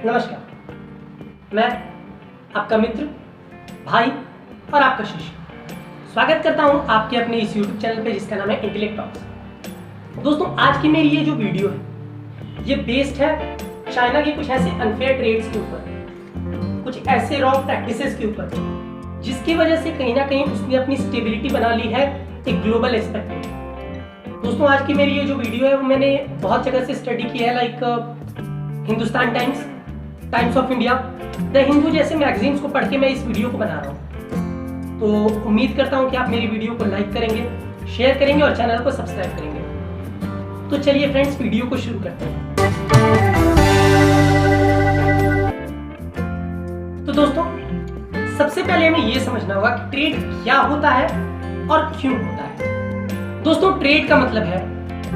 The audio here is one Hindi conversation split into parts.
नमस्कार, मैं आपका मित्र, भाई और आपका शिष्य स्वागत करता हूं आपके अपने इस YouTube चैनल पे जिसका नाम है इंटेलेक्ट टॉक्स। दोस्तों, आज की मेरी ये जो वीडियो है ये बेस्ड है चाइना की कुछ ऐसे अनफेयर ट्रेड्स के ऊपर, कुछ ऐसे रॉन्ग प्रैक्टिसेस के ऊपर जिसकी वजह से कहीं ना कहीं उसने अपनी स्टेबिलिटी बना ली है एक ग्लोबल एस्पेक्ट में। दोस्तों, आज की मेरी ये जो वीडियो है वो मैंने बहुत जगह से स्टडी की है, like Hindustan times, times of India, the Hindu जैसे मैगजीन्स को पढ़ के मैं इस वीडियो को बना रहा हूँ। तो उम्मीद करता हूँ कि आप मेरी वीडियो को लाइक करेंगे, शेयर करेंगे और चैनल को सब्सक्राइब करेंगे। तो चलिए फ्रेंड्स, वीडियो को शुरू करते हैं। तो दोस्तों, सबसे पहले हमें यह समझना होगा कि ट्रेड क्या होता है और क्यों होता है। दोस्तों, ट्रेड का मतलब है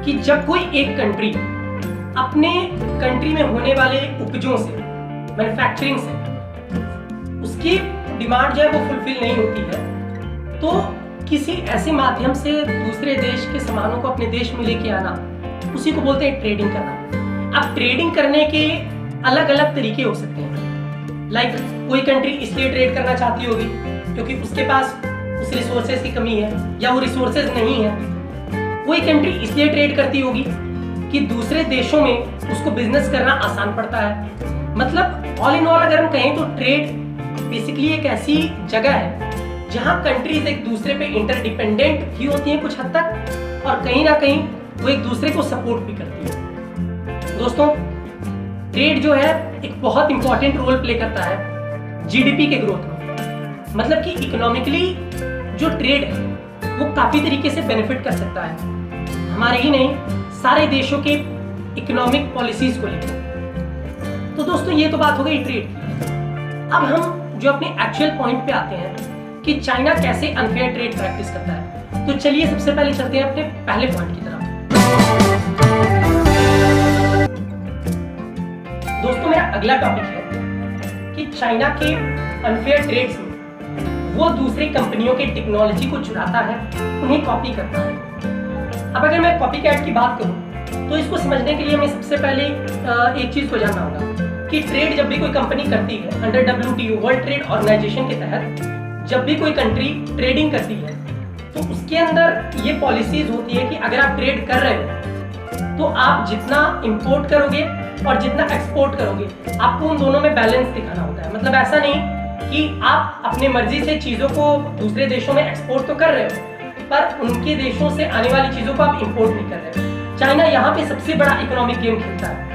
कि जब कोई एक कंट्री अपने कंट्री में होने वाले उपजों से, मैन्युफैक्चरिंग से, उसकी डिमांड जो है वो फुलफिल नहीं होती है, तो किसी ऐसे माध्यम से दूसरे देश के सामानों को अपने देश में लेके आना, उसी को बोलते हैं ट्रेडिंग करना। अब ट्रेडिंग करने के अलग अलग तरीके हो सकते हैं। लाइक कोई कंट्री इसलिए ट्रेड करना चाहती होगी क्योंकि उसके पास उस रिसोर्सेज की कमी है या वो रिसोर्सेज नहीं है। कोई कंट्री इसलिए ट्रेड करती होगी कि दूसरे देशों में उसको बिजनेस करना आसान पड़ता है। मतलब ऑल इन ऑल अगर हम कहें तो ट्रेड बेसिकली एक ऐसी जगह है जहां कंट्रीज एक दूसरे पे इंटरडिपेंडेंट भी होती हैं कुछ हद तक, और कहीं ना कहीं वो एक दूसरे को सपोर्ट भी करती है। दोस्तों, ट्रेड जो है एक बहुत इंपॉर्टेंट रोल प्ले करता है जीडीपी के ग्रोथ में। मतलब कि इकोनॉमिकली जो ट्रेड है वो काफी तरीके से बेनिफिट कर सकता है, हमारे ही नहीं सारे देशों के इकोनॉमिक पॉलिसीज को लेकर। तो दोस्तों, ये तो बात हो गई ट्रेड की। अब हम जो अपने एक्चुअल पॉइंट पे आते हैं कि चाइना कैसे अनफेयर ट्रेड प्रैक्टिस करता है। तो चलिए सबसे पहले चलते हैं अपने पहले पॉइंट की तरफ। दोस्तों, मेरा अगला टॉपिक है कि चाइना के अनफेयर ट्रेड्स में वो दूसरी कंपनियों के टेक्नोलॉजी को चुराता है, उन्हें कॉपी करता है। अब अगर मैं कॉपी कैट की बात करूं तो इसको समझने के लिए हमें सबसे पहले एक चीज को जानना होगा कि ट्रेड जब भी कोई कंपनी करती है under WTO, World Trade Organization के तहत, जब भी कोई कंट्री ट्रेडिंग करती है तो उसके अंदर ये पॉलिसीज होती है कि अगर आप ट्रेड कर रहे हो तो आप जितना इंपोर्ट करोगे और जितना एक्सपोर्ट करोगे, आपको उन दोनों में बैलेंस दिखाना होता है। मतलब ऐसा नहीं कि आप अपने मर्जी से चीजों को दूसरे देशों में एक्सपोर्ट तो कर रहे हो पर उनके देशों से आने वाली चीजों को आप इंपोर्ट नहीं कर रहे हो। चाइना यहाँ पे सबसे बड़ा इकोनॉमिक गेम खेलता है।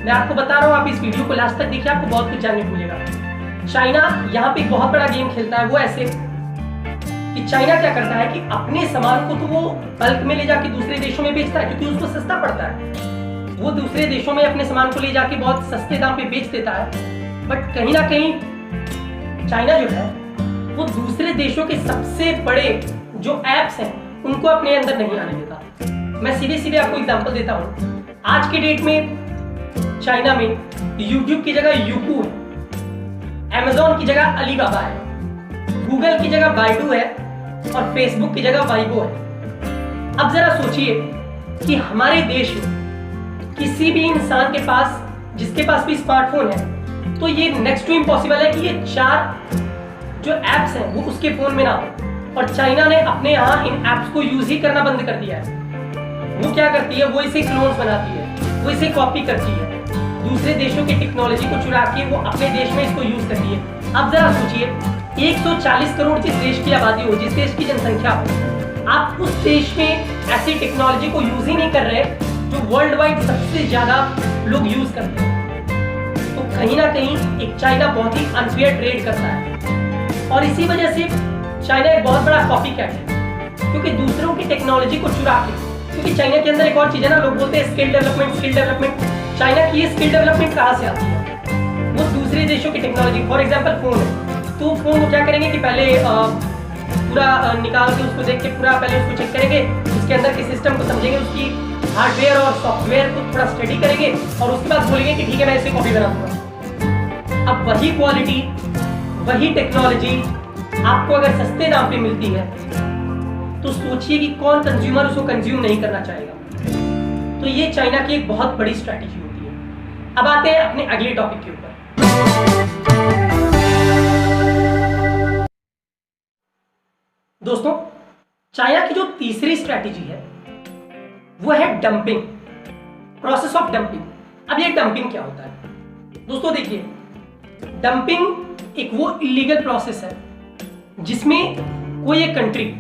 मैं आपको बता रहा हूँ, आप इस वीडियो को लास्ट तक देखिए, आपको बहुत कुछ जानने को मिलेगा। चाइना यहाँ पे बहुत बड़ा गेम खेलता है। वो ऐसे कि चाइना क्या करता है कि अपने सामान को तो वो बल्क में ले जाके दूसरे देशों में बेचता है क्योंकि उसको सस्ता पड़ता है। वो दूसरे देशों में अपने सामान को ले जाके बहुत सस्ते दाम पे बेच देता है। बट कहीं ना कहीं चाइना जो है वो दूसरे देशों के सबसे बड़े जो एप्स हैं उनको अपने अंदर नहीं आने देता। मैं सीधे सीधे आपको एग्जांपल देता हूँ। आज के डेट में चाइना में YouTube की जगह यूकू है, Amazon की जगह अलीबाबा है, गूगल की जगह बाइडू है और फेसबुक की जगह वाइबो है। अब जरा सोचिए कि हमारे देश में किसी भी इंसान के पास, जिसके पास भी स्मार्टफोन है, तो ये नेक्स्ट टू इम्पॉसिबल है कि ये 4 जो एप्स हैं वो उसके फोन में ना हो। और चाइना ने अपने यहाँ इन एप्स को यूज ही करना बंद कर दिया है। वो क्या करती है, वो इसे क्लोन्स बनाती है, वो इसे कॉपी करती है, दूसरे देशों की टेक्नोलॉजी को चुरा के वो अपने देश में इसको यूज करती है। अब जरा सोचिए, 140 करोड़ जिस देश की आबादी हो, जिस देश की जनसंख्या हो, आप उस देश में ऐसी टेक्नोलॉजी को यूज ही नहीं कर रहे जो वर्ल्ड वाइड सबसे ज्यादा लोग यूज करते हैं। तो कहीं ना कहीं एक चाइना बहुत ही अनफेयर ट्रेड करता है और इसी वजह से चाइना एक बहुत बड़ा कॉपी कैट है क्योंकि दूसरों की टेक्नोलॉजी को चुरा के। क्योंकि चाइना के अंदर एक और चीज है ना, लोग बोलते हैं skill development, skill development. China की ये स्किल डेवलपमेंट कहाँ से आती है? वो दूसरे देशों की टेक्नोलॉजी, फॉर एग्जांपल फोन है, तो फोन को क्या करेंगे कि पहले पूरा निकाल के उसको देख के पूरा पहले उसको चेक करेंगे, उसके अंदर के सिस्टम को समझेंगे, उसकी हार्डवेयर और सॉफ्टवेयर को थोड़ा स्टडी करेंगे और उसके बाद बोलेंगे कि ठीक है मैं इसे कॉपी बना दूंगा। अब वही क्वालिटी, वही टेक्नोलॉजी आपको अगर सस्ते दाम पे मिलती है तो सोचिए कि कौन कंज्यूमर उसको कंज्यूम नहीं करना चाहेगा। तो ये चाइना की एक बहुत बड़ी स्ट्रैटेजी होती है। अब आते हैं अपने अगले टॉपिक के ऊपर। दोस्तों, चाइना की जो तीसरी स्ट्रैटेजी है वो है डंपिंग, प्रोसेस ऑफ डंपिंग। अब ये डंपिंग क्या होता है? दोस्तों देखिए, डंपिंग एक वो इलीगल प्रोसेस है जिसमें कोई एक कंट्री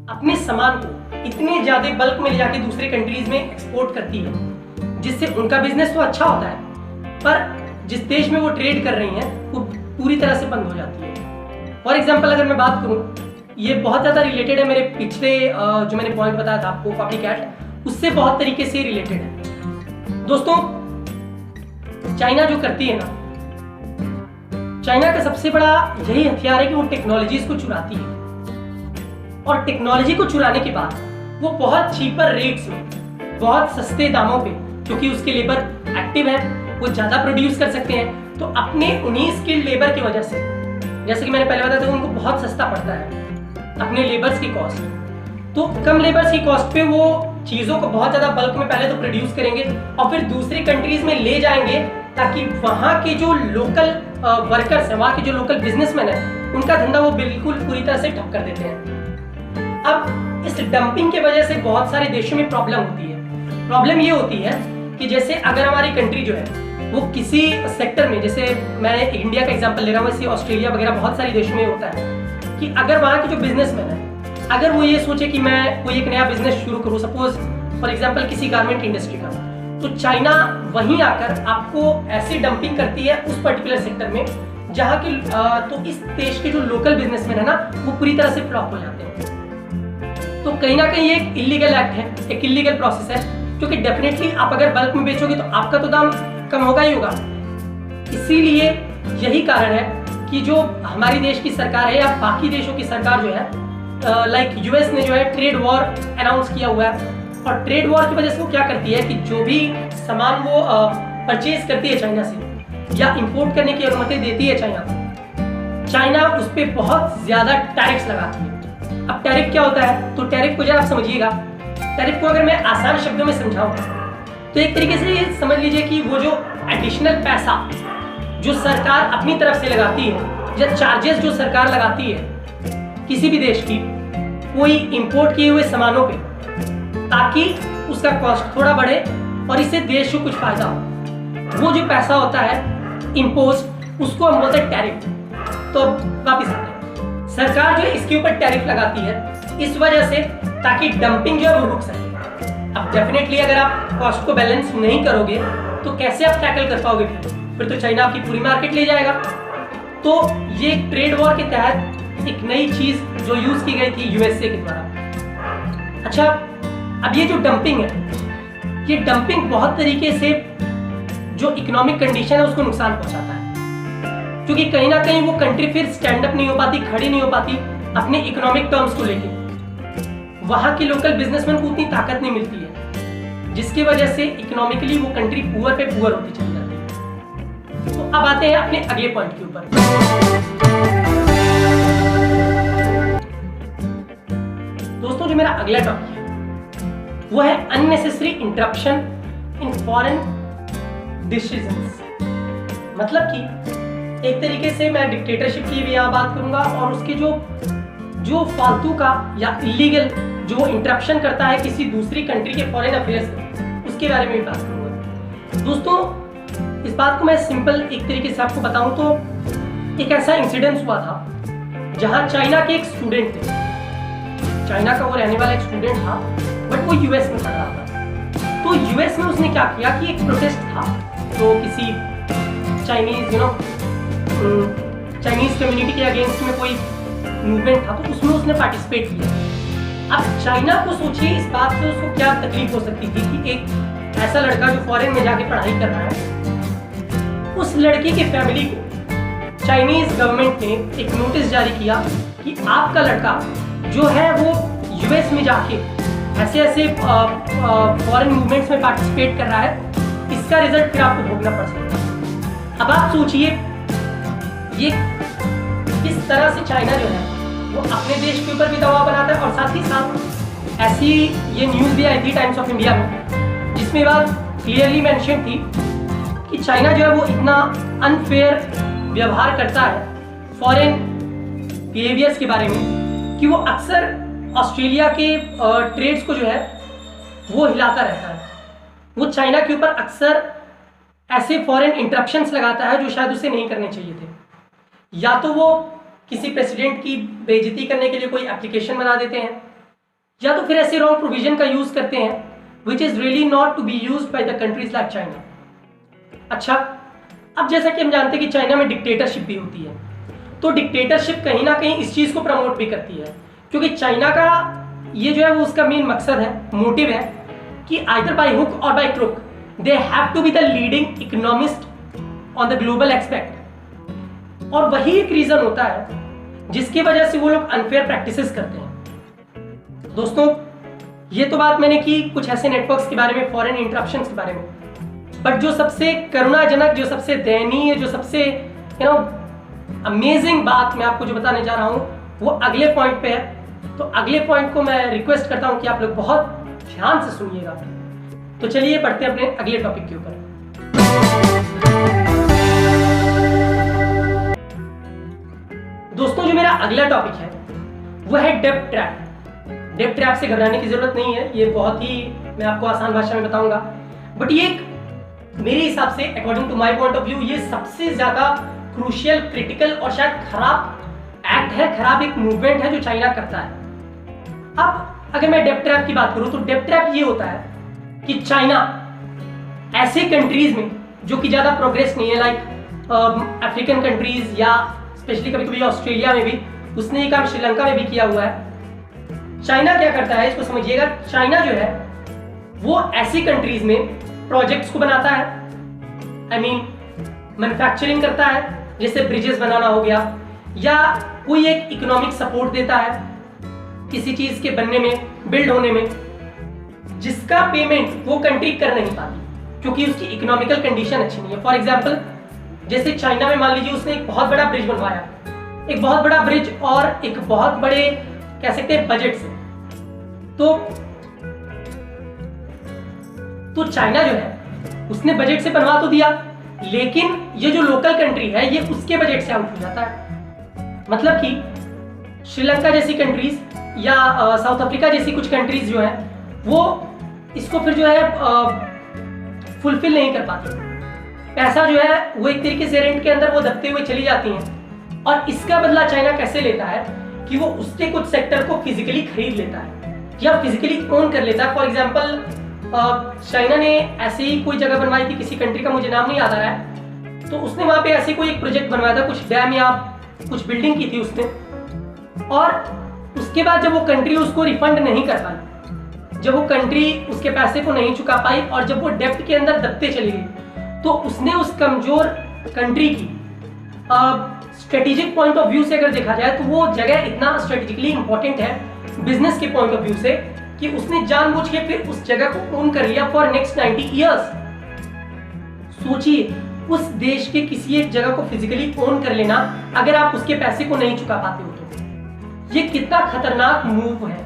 अपने सामान को इतने ज्यादा बल्क में ले जाके दूसरे कंट्रीज में एक्सपोर्ट करती है जिससे उनका बिजनेस तो अच्छा होता है, पर जिस देश में वो ट्रेड कर रही हैं वो पूरी तरह से बंद हो जाती है। फॉर एग्जाम्पल अगर मैं बात करूं, ये बहुत ज्यादा रिलेटेड है मेरे पिछले जो मैंने पॉइंट बताया था आपको कॉपी कैट, उससे बहुत तरीके से रिलेटेड है। दोस्तों, चाइना जो करती है ना, चाइना का सबसे बड़ा यही हथियार है कि वो टेक्नोलॉजीज को चुराती है, और टेक्नोलॉजी को चुराने के बाद वो बहुत चीपर रेट्स में, बहुत सस्ते दामों पे, क्योंकि उसके लेबर एक्टिव है, वो ज्यादा प्रोड्यूस कर सकते हैं, तो अपने उन्हीं स्किल्ड लेबर की वजह से, जैसे कि मैंने पहले बताया था, उनको बहुत सस्ता पड़ता है अपने लेबर्स की कॉस्ट, तो कम लेबर्स की कॉस्ट पे वो चीजों को बहुत ज्यादा बल्क में पहले तो प्रोड्यूस करेंगे और फिर दूसरी कंट्रीज में ले जाएंगे, ताकि वहां के जो लोकल वर्कर्स हैं, वहां के जो लोकल बिजनेसमैन है, उनका धंधा वो बिल्कुल पूरी तरह से ठप कर देते हैं। अब इस डंपिंग के वजह से बहुत सारे देशों में प्रॉब्लम होती है। प्रॉब्लम ये होती है कि जैसे अगर हमारी कंट्री जो है वो किसी सेक्टर में, जैसे मैं इंडिया का एग्जांपल ले रहा हूँ, वैसे ऑस्ट्रेलिया वगैरह बहुत सारी देशों में होता है कि अगर वहाँ के जो बिजनेसमैन है, अगर वो ये सोचे कि मैं कोई एक नया बिजनेस शुरू करूँ, सपोज फॉर एग्जांपल किसी गारमेंट इंडस्ट्री का, तो चाइना वहीं आकर आपको ऐसी डंपिंग करती है उस पर्टिकुलर सेक्टर में जहाँ की तो इस देश के जो लोकल बिजनेसमैन है ना, वो पूरी तरह से फ्लॉप हो जाते हैं। तो कहीं ना कहीं एक इलीगल एक्ट है, एक इलीगल प्रोसेस है, क्योंकि डेफिनेटली आप अगर बल्क में बेचोगे तो आपका तो दाम कम होगा ही होगा। इसीलिए यही कारण है कि जो हमारी देश की सरकार है या बाकी देशों की सरकार जो है, लाइक यूएस ने जो है ट्रेड वॉर अनाउंस किया हुआ है, और ट्रेड वॉर की वजह से वो क्या करती है कि जो भी सामान वो परचेज करती है चाइना से या इंपोर्ट करने की अनुमति देती है चाइना को, चाइना उस पर बहुत ज्यादा टैरिफ्स लगाती है। अब टैरिफ क्या होता है, तो टैरिफ को जरा आप समझिएगा। टैरिफ को अगर मैं आसान शब्दों में समझाऊं तो एक तरीके से ये समझ लीजिए कि वो जो एडिशनल पैसा जो सरकार अपनी तरफ से लगाती है, या चार्जेस जो सरकार लगाती है किसी भी देश की कोई इंपोर्ट किए हुए सामानों पे, ताकि उसका कॉस्ट थोड़ा बढ़े और इससे देश को कुछ फायदा हो, वो जो पैसा होता है इम्पोज, उसको हम बोलते हैं टैरिफ। तो वापिस आते हैं, सरकार जो है इसके ऊपर टैरिफ लगाती है इस वजह से ताकि डंपिंग जो है वो रुक सके। अब डेफिनेटली अगर आप कॉस्ट को बैलेंस नहीं करोगे तो कैसे आप टैकल कर पाओगे? फिर तो चाइना आपकी पूरी मार्केट ले जाएगा। तो ये ट्रेड वॉर के तहत एक नई चीज जो यूज की गई थी यूएसए के द्वारा। अच्छा, अब ये जो डंपिंग है, ये डंपिंग बहुत तरीके से जो इकोनॉमिक कंडीशन है उसको नुकसान पहुंचाता है, क्योंकि कहीं ना कहीं वो कंट्री फिर स्टैंड अप नहीं हो पाती, खड़ी नहीं हो पाती अपने इकोनॉमिक टर्म्स को लेके। वहां के लोकल बिजनेसमैन को उतनी ताकत नहीं मिलती है, जिसकी वजह से इकोनॉमिकली वो कंट्री पुअर पे पुअर होती चली जाती है। तो अब आते हैं अपने अगले पॉइंट के ऊपर। दोस्तों, जो मेरा अगला टॉपिक है वो है unnecessary interruption in foreign decisions. मतलब कि एक तरीके से मैं डिक्टेटरशिप की भी यहाँ बात करूंगा, और उसके जो फालतू का या इलीगल जो इंटरप्शन करता है किसी दूसरी कंट्री के फॉरेन अफेयर्स में, उसके बारे में भी बात करूंगा। दोस्तों, इस बात को मैं सिंपल एक तरीके से आपको बताऊं तो एक ऐसा इंसिडेंस हुआ था जहां चाइना के एक स्टूडेंट थे, चाइना का वो रहने वाला एक स्टूडेंट था, बट वो यूएस में पढ़ रहा था। तो यूएस में उसने क्या किया कि एक प्रोटेस्ट था, तो किसी चाइनीज कम्युनिटी के अगेंस्ट में कोई मूवमेंट था, तो उसमें उसने पार्टिसिपेट किया। अब चाइना को सोचिए इस बात से उसको क्या तकलीफ हो सकती थी कि एक ऐसा लड़का जो फॉरेन में जाके पढ़ाई कर रहा है, उस लड़के के फैमिली को चाइनीज गवर्नमेंट ने एक नोटिस जारी किया कि आपका लड़का जो है वो यूएस में जाके ऐसे ऐसे फॉरेन मूवमेंट्स में पार्टिसिपेट कर रहा है, इसका रिजल्ट फिर आपको भोगना पड़ सकता है। अब आप सोचिए ये किस तरह से चाइना जो है वो अपने देश के ऊपर भी दबाव बनाता है, और साथ ही साथ ऐसी ये न्यूज़ भी आई थी टाइम्स ऑफ इंडिया में, जिसमें बात क्लियरली मेंशन थी कि चाइना जो है वो इतना अनफेयर व्यवहार करता है फॉरेन बिहेवियर्स के बारे में कि वो अक्सर ऑस्ट्रेलिया के ट्रेड्स को जो है वो हिलाता रहता है। वो चाइना के ऊपर अक्सर ऐसे फॉरेन इंटरप्शंस लगाता है जो शायद उसे नहीं करने चाहिए थे। या तो वो किसी प्रेसिडेंट की बेइज्जती करने के लिए कोई एप्लीकेशन बना देते हैं, या तो फिर ऐसे रॉन्ग प्रोविजन का यूज करते हैं which is really not to be used by the countries like China. अच्छा, अब जैसा कि हम जानते हैं कि चाइना में डिक्टेटरशिप भी होती है, तो डिक्टेटरशिप कहीं ना कहीं इस चीज को प्रमोट भी करती है, क्योंकि चाइना का ये जो है वो उसका मेन मकसद है, मोटिव है कि either by hook or by crook they have to be the leading economist on the global aspect. और वही एक रीजन होता है जिसकी वजह से वो लोग अनफेयर प्रैक्टिसेस करते हैं। दोस्तों, ये तो बात मैंने की कुछ ऐसे नेटवर्क्स के बारे में, फॉरेन इंटरप्शंस के बारे में, बट जो सबसे करुणाजनक, जो सबसे दयनीय, जो सबसे अमेजिंग बात मैं आपको जो बताने जा रहा हूं वो अगले पॉइंट पे है। तो अगले पॉइंट को मैं रिक्वेस्ट करता हूं कि आप लोग बहुत ध्यान से सुनिएगा। तो चलिए बढ़ते हैं अपने अगले टॉपिक के ऊपर। दोस्तों, जो मेरा अगला टॉपिक है वो है डेब्ट ट्रैप। डेब्ट ट्रैप से घबराने की जरूरत नहीं है, ये बहुत ही मैं आपको आसान भाषा में बताऊंगा, बट ये एक मेरे हिसाब से according to my point of view ये सबसे ज्यादा क्रूशियल, क्रिटिकल और शायद खराब एक्ट है, खराब एक मूवमेंट है जो चाइना करता है। अब अगर मैं डेब्ट ट्रैप की बात करूं तो डेब्ट ट्रैप ये होता है कि चाइना ऐसे कंट्रीज में जो कि ज्यादा प्रोग्रेस नहीं है, लाइक अफ्रीकन कंट्रीज या स्पेशली कभी कभी ऑस्ट्रेलिया में भी, उसने ये काम श्रीलंका में भी किया हुआ है। चाइना क्या करता है, इसको समझिएगा, चाइना जो है वो ऐसी कंट्रीज में प्रोजेक्ट्स को बनाता है, आई मीन मैन्युफैक्चरिंग करता है, जैसे ब्रिजेस बनाना हो गया, या कोई एक इकोनॉमिक सपोर्ट देता है किसी चीज के बनने में, बिल्ड होने में, जिसका पेमेंट वो कंट्री कर नहीं पाती क्योंकि उसकी इकोनॉमिकल कंडीशन अच्छी नहीं है। फॉर एग्जाम्पल, जैसे चाइना में मान लीजिए उसने एक बहुत बड़ा ब्रिज बनवाया, एक बहुत बड़ा ब्रिज और एक बहुत बड़े कह सकते हैं बजट से, तो चाइना जो है उसने बजट से बनवा तो दिया, लेकिन ये जो लोकल कंट्री है ये उसके बजट से आउट हो जाता है। मतलब कि श्रीलंका जैसी कंट्रीज या साउथ अफ्रीका जैसी कुछ कंट्रीज जो है वो इसको फिर जो है फुलफिल नहीं कर पाती। पैसा जो है वो एक तरीके से रेंट के अंदर वो दबते हुए चली जाती हैं, और इसका बदला चाइना कैसे लेता है कि वो उसके कुछ सेक्टर को फिजिकली खरीद लेता है या फिजिकली ओन कर लेता है। फॉर एग्जाम्पल, चाइना ने ऐसे ही कोई जगह बनवाई थी, किसी कंट्री का मुझे नाम नहीं याद आ रहा है, तो उसने वहां पे ऐसे कोई एक प्रोजेक्ट बनवाया था, कुछ डैम या कुछ बिल्डिंग की थी उसने, और उसके बाद जब वो कंट्री उसको रिफंड नहीं कर पाई, जब वो कंट्री उसके पैसे को नहीं चुका पाई और जब वो डेब्ट के अंदर दबते चली गई, तो उसने उस कमजोर कंट्री की स्ट्रेटेजिक पॉइंट ऑफ व्यू से अगर देखा जाए तो वो जगह इतना स्ट्रेटेजिकली इंपॉर्टेंट है बिजनेस के पॉइंट ऑफ व्यू से कि उसने जानबूझ के फिर उस जगह को ओन कर लिया फॉर नेक्स्ट 90 इयर्स। सोचिए, उस देश के किसी एक जगह को फिजिकली ओन कर लेना अगर आप उसके पैसे को नहीं चुका पाते हो तो ये कितना खतरनाक मूव है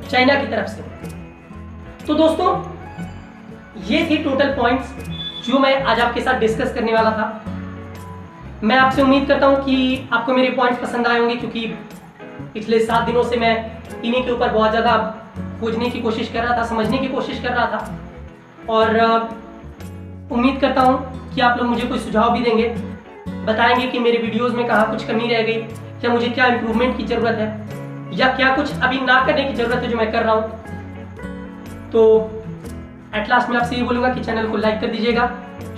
चाइना की तरफ से। तो दोस्तों, ये थी टोटल पॉइंट्स जो मैं आज आपके साथ डिस्कस करने वाला था। मैं आपसे उम्मीद करता हूं कि आपको मेरे पॉइंट्स पसंद आए होंगे, क्योंकि पिछले 7 दिनों से मैं इन्हीं के ऊपर बहुत ज़्यादा खोजने की कोशिश कर रहा था, समझने की कोशिश कर रहा था, और उम्मीद करता हूं कि आप लोग मुझे कोई सुझाव भी देंगे, बताएंगे कि मेरे वीडियोस में कहाँ कुछ कमी रह गई, या मुझे क्या इम्प्रूवमेंट की ज़रूरत है, या क्या कुछ अभी ना करने की ज़रूरत है जो मैं कर रहा हूँ। तो एट लास्ट में आपसे ये बोलूँगा कि चैनल को लाइक कर दीजिएगा,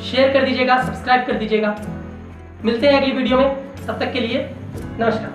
शेयर कर दीजिएगा, सब्सक्राइब कर दीजिएगा। मिलते हैं अगली वीडियो में, तब तक के लिए नमस्कार।